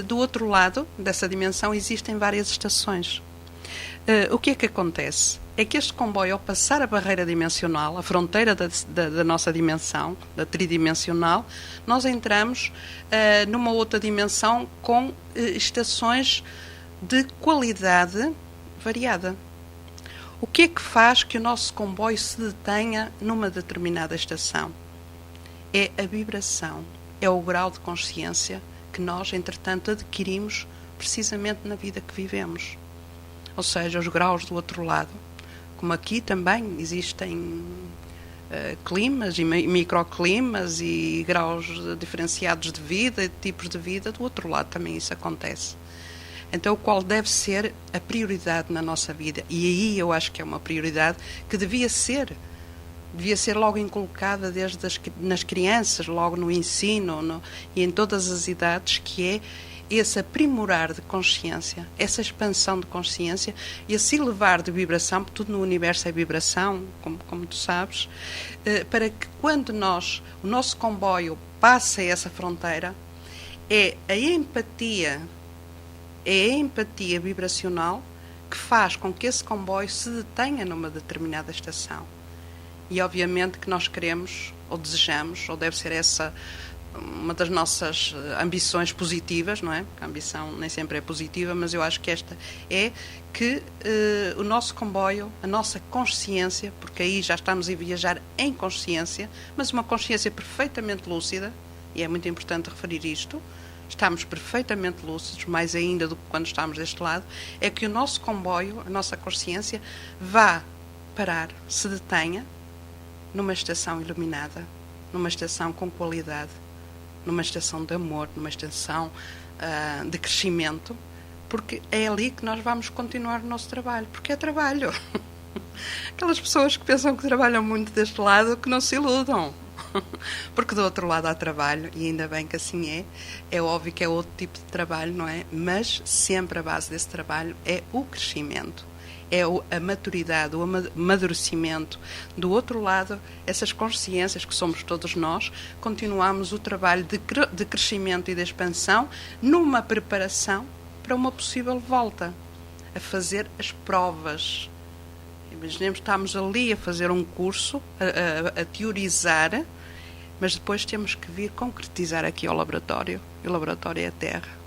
do outro lado dessa dimensão existem várias estações. O que é que acontece? É que este comboio, ao passar a barreira dimensional, a fronteira da nossa dimensão, da tridimensional, nós entramos numa outra dimensão com estações de qualidade variada. O que é que faz que o nosso comboio se detenha numa determinada estação? É a vibração, é o grau de consciência que nós, entretanto, adquirimos precisamente na vida que vivemos. Ou seja, os graus do outro lado. Como aqui também existem climas e microclimas e graus diferenciados de vida, de tipos de vida, do outro lado também isso acontece. Então, qual deve ser a prioridade na nossa vida? E aí eu acho que é uma prioridade que devia ser logo inculcada nas crianças, logo no ensino e em todas as idades, que é esse aprimorar de consciência, essa expansão de consciência, esse elevar de vibração, porque tudo no universo é vibração, como tu sabes, para que quando o nosso comboio passa essa fronteira, é a empatia vibracional que faz com que esse comboio se detenha numa determinada estação. E obviamente que nós queremos, ou desejamos, ou deve ser essa uma das nossas ambições positivas, não é? A ambição nem sempre é positiva, mas eu acho que esta é que o nosso comboio, a nossa consciência, porque aí já estamos a viajar em consciência, mas uma consciência perfeitamente lúcida, e é muito importante referir isto, estamos perfeitamente lúcidos, mais ainda do que quando estamos deste lado, é que o nosso comboio, a nossa consciência, vá parar, se detenha numa estação iluminada, numa estação com qualidade, numa estação de amor, numa estação de crescimento, porque é ali que nós vamos continuar o nosso trabalho, porque é trabalho. Aquelas pessoas que pensam que trabalham muito deste lado, que não se iludam, porque do outro lado há trabalho, e ainda bem que assim é óbvio que é outro tipo de trabalho, não é? Mas sempre a base desse trabalho é o crescimento, é a maturidade, o amadurecimento. Do outro lado, essas consciências que somos todos nós, continuamos o trabalho de crescimento e de expansão numa preparação para uma possível volta, a fazer as provas. Imaginemos que estamos ali a fazer um curso, a teorizar, mas depois temos que vir concretizar aqui ao laboratório, e o laboratório é a Terra.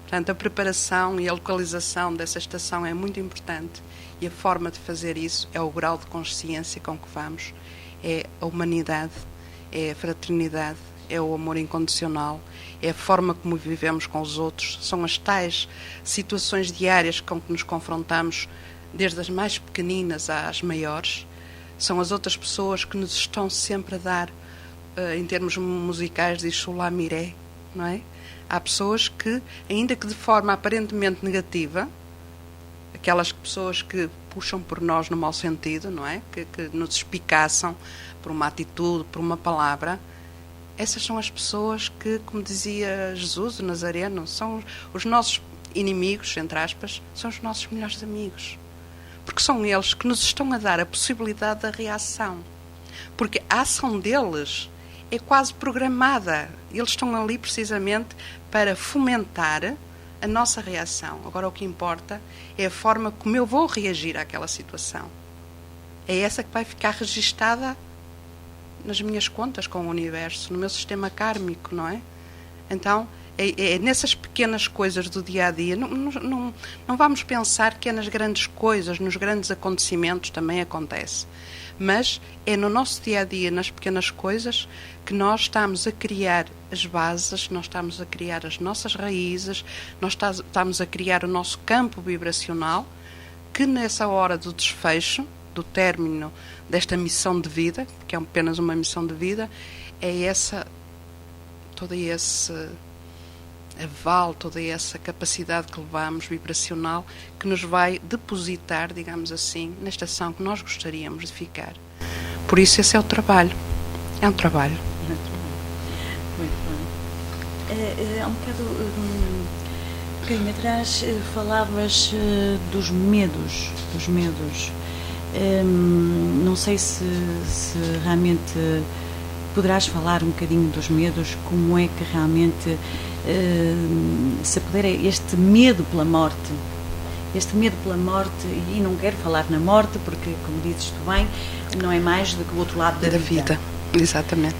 Portanto, a preparação e a localização dessa estação é muito importante, e a forma de fazer isso é o grau de consciência com que vamos, é a humanidade, é a fraternidade, é o amor incondicional, é a forma como vivemos com os outros, são as tais situações diárias com que nos confrontamos, desde as mais pequeninas às maiores, são as outras pessoas que nos estão sempre a dar, em termos musicais, diz Solá Miré, não é? Há pessoas que, ainda que de forma aparentemente negativa, aquelas pessoas que puxam por nós no mau sentido, não é? Que nos espicaçam por uma atitude, por uma palavra, essas são as pessoas que, como dizia Jesus, o Nazareno, são os nossos inimigos, entre aspas, são os nossos melhores amigos. Porque são eles que nos estão a dar a possibilidade da reação. Porque a ação deles é quase programada. Eles estão ali precisamente para fomentar a nossa reação. Agora, o que importa é a forma como eu vou reagir àquela situação. É essa que vai ficar registada nas minhas contas com o universo, no meu sistema kármico, não é? Então, é nessas pequenas coisas do dia-a-dia. Não vamos pensar que é nas grandes coisas, nos grandes acontecimentos também acontece. Mas é no nosso dia-a-dia, nas pequenas coisas, que nós estamos a criar as bases, nós estamos a criar as nossas raízes, nós estamos a criar o nosso campo vibracional, que nessa hora do desfecho, do término desta missão de vida, que é apenas uma missão de vida, é todo esse aval, toda essa capacidade que levamos vibracional, que nos vai depositar, digamos assim, na estação que nós gostaríamos de ficar. Por isso esse é o trabalho. É um trabalho. Muito bem. Há um bocadinho atrás falavas dos medos. Não sei se realmente poderás falar um bocadinho dos medos, como é que realmente se puder, este medo pela morte, e não quero falar na morte porque, como dizes tu bem, não é mais do que o outro lado da vida. Exatamente.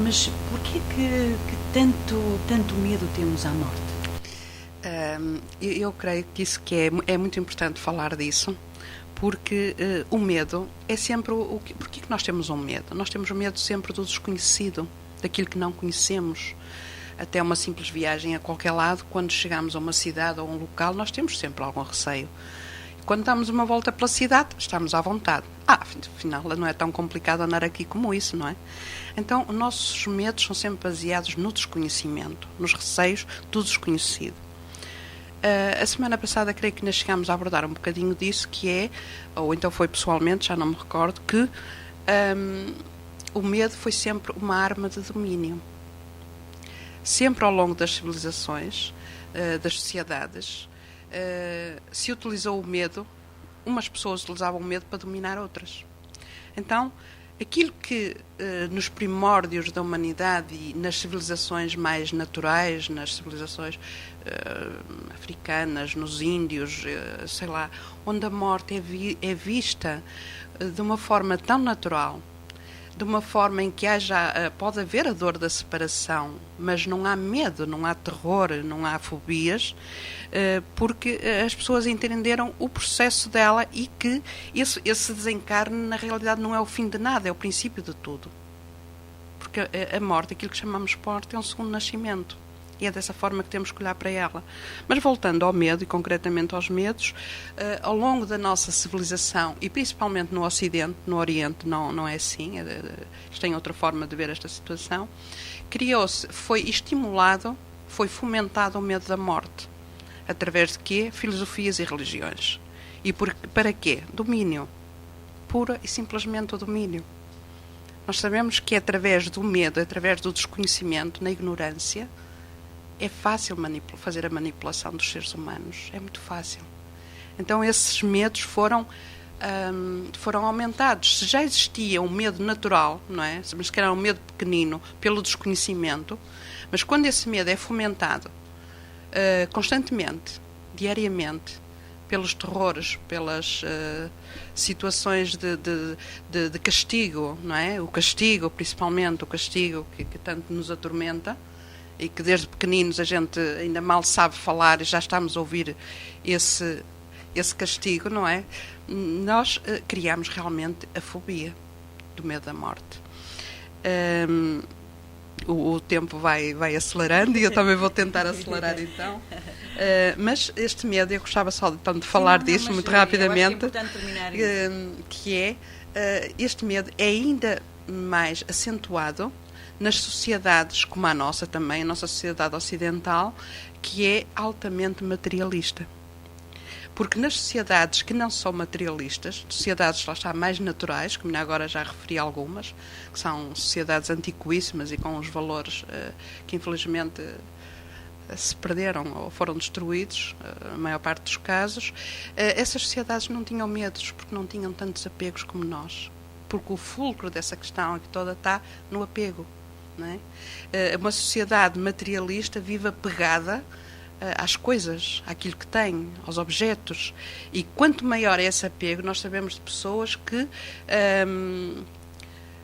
Mas porquê que tanto medo temos à morte? Eu creio que isso é muito importante falar disso, porque o medo é sempre Porquê que nós temos um medo? Nós temos medo sempre do desconhecido, daquilo que não conhecemos. Até uma simples viagem a qualquer lado, quando chegamos a uma cidade ou a um local, nós temos sempre algum receio. Quando damos uma volta pela cidade, estamos à vontade. Afinal, não é tão complicado andar aqui como isso, não é? Então, os nossos medos são sempre baseados no desconhecimento, nos receios do desconhecido. A semana passada, creio que nós chegámos a abordar um bocadinho disso, que é, ou então foi pessoalmente, já não me recordo, que o medo foi sempre uma arma de domínio. Sempre ao longo das civilizações, das sociedades, se utilizou o medo, umas pessoas utilizavam o medo para dominar outras. Então, aquilo que nos primórdios da humanidade e nas civilizações mais naturais, nas civilizações africanas, nos índios, sei lá, onde a morte é vista de uma forma tão natural, de uma forma em que pode haver a dor da separação, mas não há medo, não há terror, não há fobias, porque as pessoas entenderam o processo dela e que esse desencarne, na realidade, não é o fim de nada, é o princípio de tudo. Porque a morte, aquilo que chamamos morte, é um segundo nascimento. E é dessa forma que temos que olhar para ela. Mas voltando ao medo, e concretamente aos medos, ao longo da nossa civilização, e principalmente no Ocidente, no Oriente não é assim, eles têm outra forma de ver esta situação, foi estimulado, foi fomentado o medo da morte. Através de quê? Filosofias e religiões. E para quê? Domínio. Pura e simplesmente o domínio. Nós sabemos que é através do medo, através do desconhecimento, na ignorância, é fácil fazer a manipulação dos seres humanos. É muito fácil. Então esses medos foram aumentados. Se já existia um medo natural, não é? Mas que era um medo pequenino, pelo desconhecimento, mas quando esse medo é fomentado constantemente, diariamente, pelos terrores, pelas situações de castigo, não é? O castigo, principalmente o castigo que tanto nos atormenta, e que desde pequeninos a gente ainda mal sabe falar e já estamos a ouvir esse castigo, não é? Nós criamos realmente a fobia do medo da morte. O tempo vai acelerando e eu também vou tentar acelerar então. Mas este medo, eu gostava só de falar disso muito rapidamente, que é este medo é ainda mais acentuado nas sociedades como a nossa também, a nossa sociedade ocidental, que é altamente materialista. Porque nas sociedades que não são materialistas, sociedades, lá está, mais naturais, como agora já referi algumas, que são sociedades antiquíssimas e com os valores que infelizmente se perderam ou foram destruídos, a maior parte dos casos, essas sociedades não tinham medos, porque não tinham tantos apegos como nós. Porque o fulcro dessa questão aqui toda está no apego. Não é? Uma sociedade materialista vive apegada às coisas, àquilo que tem, aos objetos. E quanto maior é esse apego, nós sabemos de pessoas que,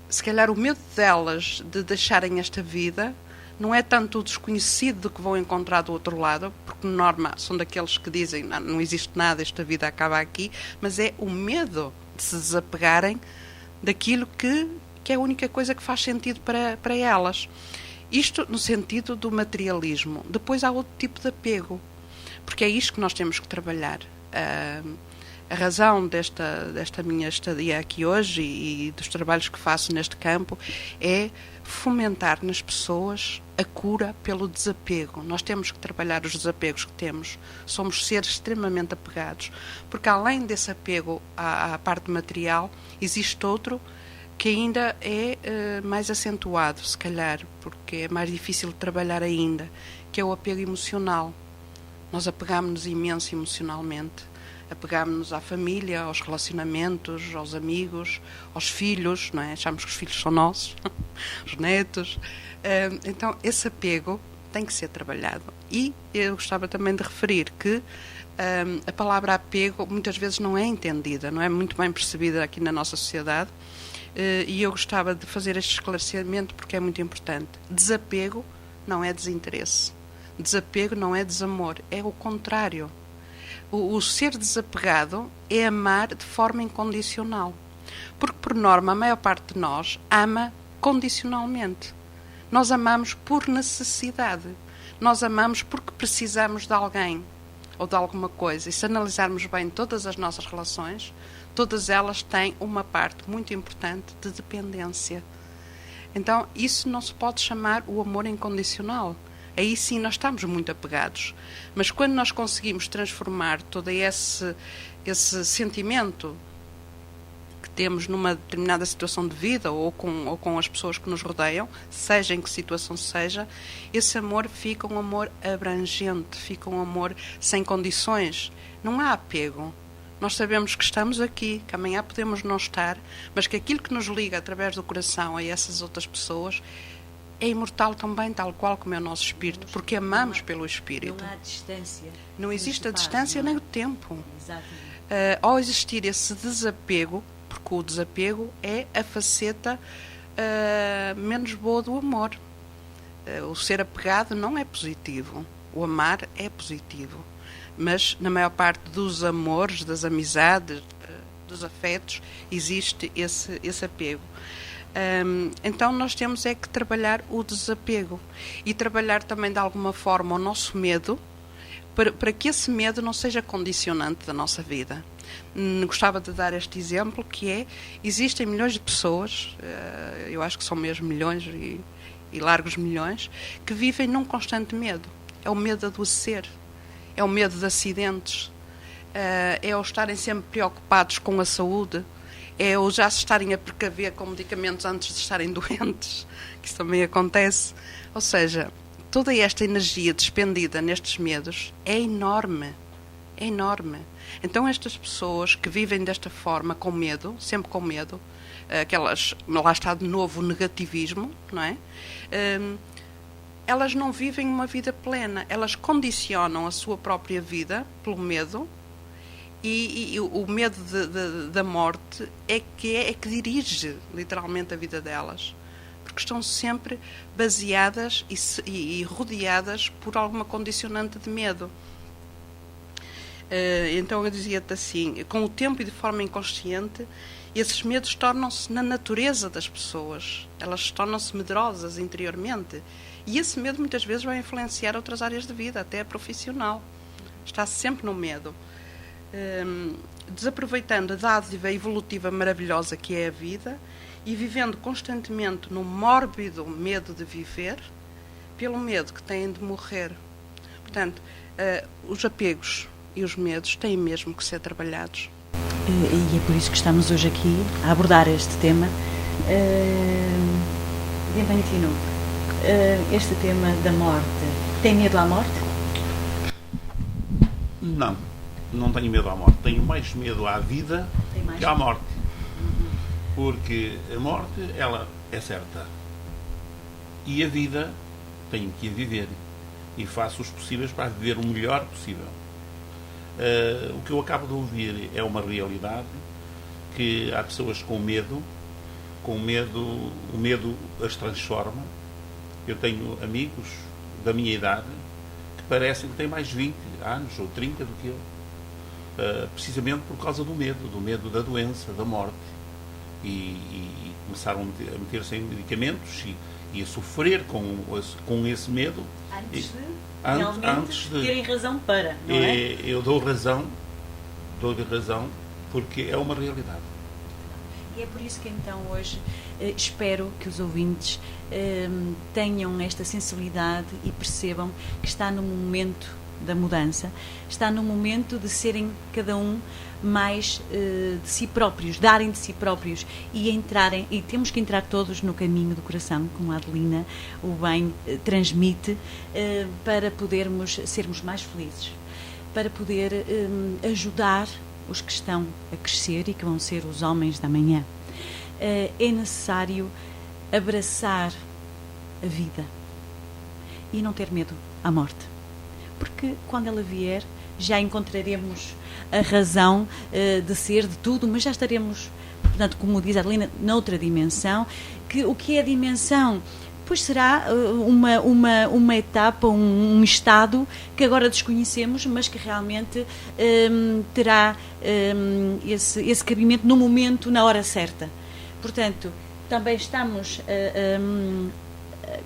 se calhar, o medo delas de deixarem esta vida não é tanto o desconhecido do que vão encontrar do outro lado, porque, por norma, são daqueles que dizem não existe nada, esta vida acaba aqui, mas é o medo de se desapegarem daquilo que é a única coisa que faz sentido para elas. Isto no sentido do materialismo. Depois há outro tipo de apego, porque é isto que nós temos que trabalhar. A razão desta minha estadia aqui hoje e dos trabalhos que faço neste campo é fomentar nas pessoas a cura pelo desapego. Nós temos que trabalhar os desapegos que temos. Somos seres extremamente apegados, porque além desse apego à parte material, existe outro que ainda é mais acentuado, se calhar, porque é mais difícil de trabalhar ainda, que é o apego emocional. Nós apegamos-nos imenso emocionalmente. Apegamos-nos à família, aos relacionamentos, aos amigos, aos filhos, não é? Achamos que os filhos são nossos, os netos. Então, esse apego tem que ser trabalhado. E eu gostava também de referir que a palavra apego muitas vezes não é entendida, não é muito bem percebida aqui na nossa sociedade. E eu gostava de fazer este esclarecimento porque é muito importante. Desapego não é desinteresse. Desapego não é desamor, é o contrário. O ser desapegado é amar de forma incondicional. Porque, por norma, a maior parte de nós ama condicionalmente. Nós amamos por necessidade. Nós amamos porque precisamos de alguém ou de alguma coisa. E se analisarmos bem todas as nossas relações, todas elas têm uma parte muito importante de dependência. Então, isso não se pode chamar o amor incondicional. Aí sim nós estamos muito apegados. Mas quando nós conseguimos transformar todo esse sentimento que temos numa determinada situação de vida ou com as pessoas que nos rodeiam, seja em que situação seja, esse amor fica um amor abrangente, fica um amor sem condições. Não há apego. Nós sabemos que estamos aqui, que amanhã podemos não estar, mas que aquilo que nos liga através do coração a essas outras pessoas é imortal também, tal qual como é o nosso espírito, porque amamos pelo espírito. Não há distância. Não existe a distância nem o tempo. Exatamente. Ao existir esse desapego, porque o desapego é a faceta menos boa do amor. O ser apegado não é positivo. O amar é positivo. Mas na maior parte dos amores, das amizades, dos afetos, existe esse apego. Então nós temos é que trabalhar o desapego e trabalhar também de alguma forma o nosso medo para que esse medo não seja condicionante da nossa vida. Gostava de dar este exemplo que é, existem milhões de pessoas, eu acho que são mesmo milhões e largos milhões, que vivem num constante medo. É o medo de adoecer, é o medo de acidentes, é o estarem sempre preocupados com a saúde, é o já se estarem a precaver com medicamentos antes de estarem doentes, que isso também acontece. Ou seja, toda esta energia despendida nestes medos é enorme, é enorme. Então estas pessoas que vivem desta forma, com medo, sempre com medo, aquelas, lá está de novo o negativismo, não é? Elas não vivem uma vida plena, elas condicionam a sua própria vida pelo medo. E o medo da morte é que dirige literalmente a vida delas. que estão sempre baseadas e rodeadas por alguma condicionante de medo. Então eu dizia-te assim, com o tempo e de forma inconsciente, esses medos tornam-se na natureza das pessoas, elas tornam-se medrosas interiormente, e esse medo muitas vezes vai influenciar outras áreas de vida, até a profissional. Está sempre no medo. Desaproveitando a dádiva evolutiva maravilhosa que é a vida e vivendo constantemente no mórbido medo de viver, pelo medo que têm de morrer. Portanto, os apegos e os medos têm mesmo que ser trabalhados. E é por isso que estamos hoje aqui a abordar este tema. Diamantino, este tema da morte, tem medo à morte? Não tenho medo à morte. Tenho mais medo à vida que à morte. Porque a morte, ela é certa. E a vida, tenho que a viver. E faço os possíveis para viver o melhor possível. O que eu acabo de ouvir é uma realidade, que há pessoas com medo, o medo as transforma. Eu tenho amigos da minha idade que parecem que têm mais de 20 anos ou 30 do que eu, precisamente por causa do medo da doença, da morte, e começaram a meter-se em medicamentos e a sofrer com esse medo antes de terem razão para, não é? Eu dou-lhe razão porque é uma realidade. E é por isso que então hoje espero que os ouvintes tenham esta sensibilidade e percebam que está no momento da mudança, está no momento de serem cada um mais de si próprios, darem de si próprios e temos que entrar todos no caminho do coração, como a Adelina o bem transmite, para podermos sermos mais felizes, para poder ajudar os que estão a crescer e que vão ser os homens da manhã. É necessário abraçar a vida e não ter medo à morte, porque quando ela vier já encontraremos a razão de ser de tudo, mas já estaremos, portanto, como diz a Adelina, noutra dimensão. O que é a dimensão? Pois será uma etapa, um estado que agora desconhecemos, mas que realmente terá esse cabimento no momento, na hora certa. Portanto, também estamos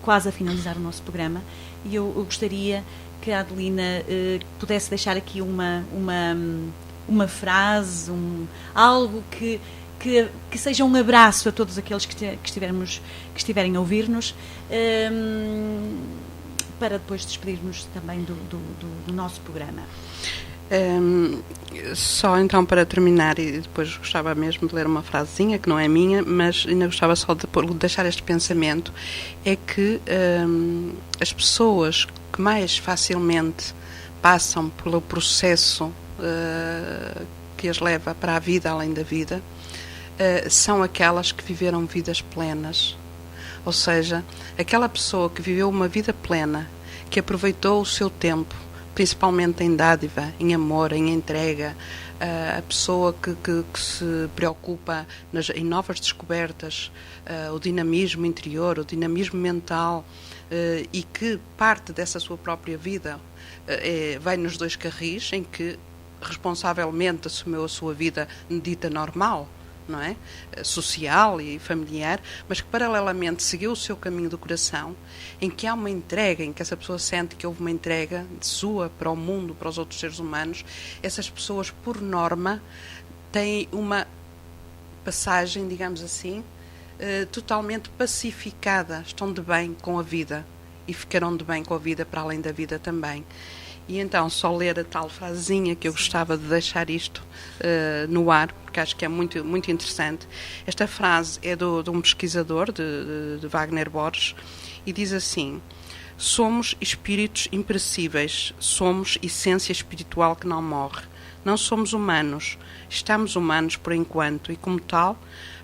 quase a finalizar o nosso programa e eu gostaria que a Adelina pudesse deixar aqui uma frase, algo que seja um abraço a todos aqueles que estiverem a ouvir-nos, para depois despedirmos também do nosso programa. Só então para terminar, e depois gostava mesmo de ler uma frasezinha que não é minha, mas ainda gostava só de deixar este pensamento, é que as pessoas que mais facilmente passam pelo processo que as leva para a vida além da vida, são aquelas que viveram vidas plenas. Ou seja, aquela pessoa que viveu uma vida plena, que aproveitou o seu tempo, principalmente em dádiva, em amor, em entrega, a pessoa que se preocupa em novas descobertas, o dinamismo interior, o dinamismo mental, e que parte dessa sua própria vida vai nos dois carris, em que responsavelmente assumiu a sua vida dita normal, não é? Social e familiar, mas que paralelamente seguiu o seu caminho do coração, em que há uma entrega, em que essa pessoa sente que houve uma entrega de sua para o mundo, para os outros seres humanos. Essas pessoas, por norma, têm uma passagem, digamos assim, totalmente pacificada, estão de bem com a vida e ficarão de bem com a vida para além da vida também. E então, só ler a tal frasezinha que eu gostava de deixar isto no ar, porque acho que é muito, muito interessante. Esta frase é de um pesquisador, de Wagner Borges, e diz assim: somos espíritos imperecíveis, somos essência espiritual que não morre. Não somos humanos, estamos humanos por enquanto, e como tal,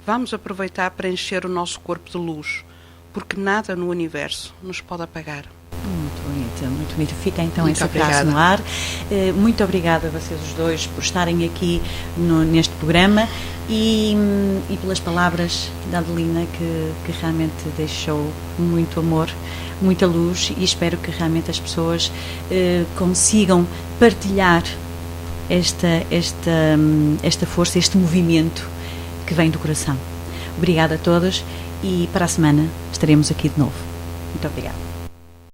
vamos aproveitar para encher o nosso corpo de luz, porque nada no universo nos pode apagar. Muito bonito. muito bonito. Fica então Muito essa frase obrigada. no ar. Muito obrigada a vocês os dois por estarem aqui neste programa e pelas palavras da Adelina que realmente deixou muito amor, muita luz, e espero que realmente as pessoas consigam partilhar esta força, este movimento que vem do coração. Obrigada a todos e para a semana estaremos aqui de novo. Muito obrigada.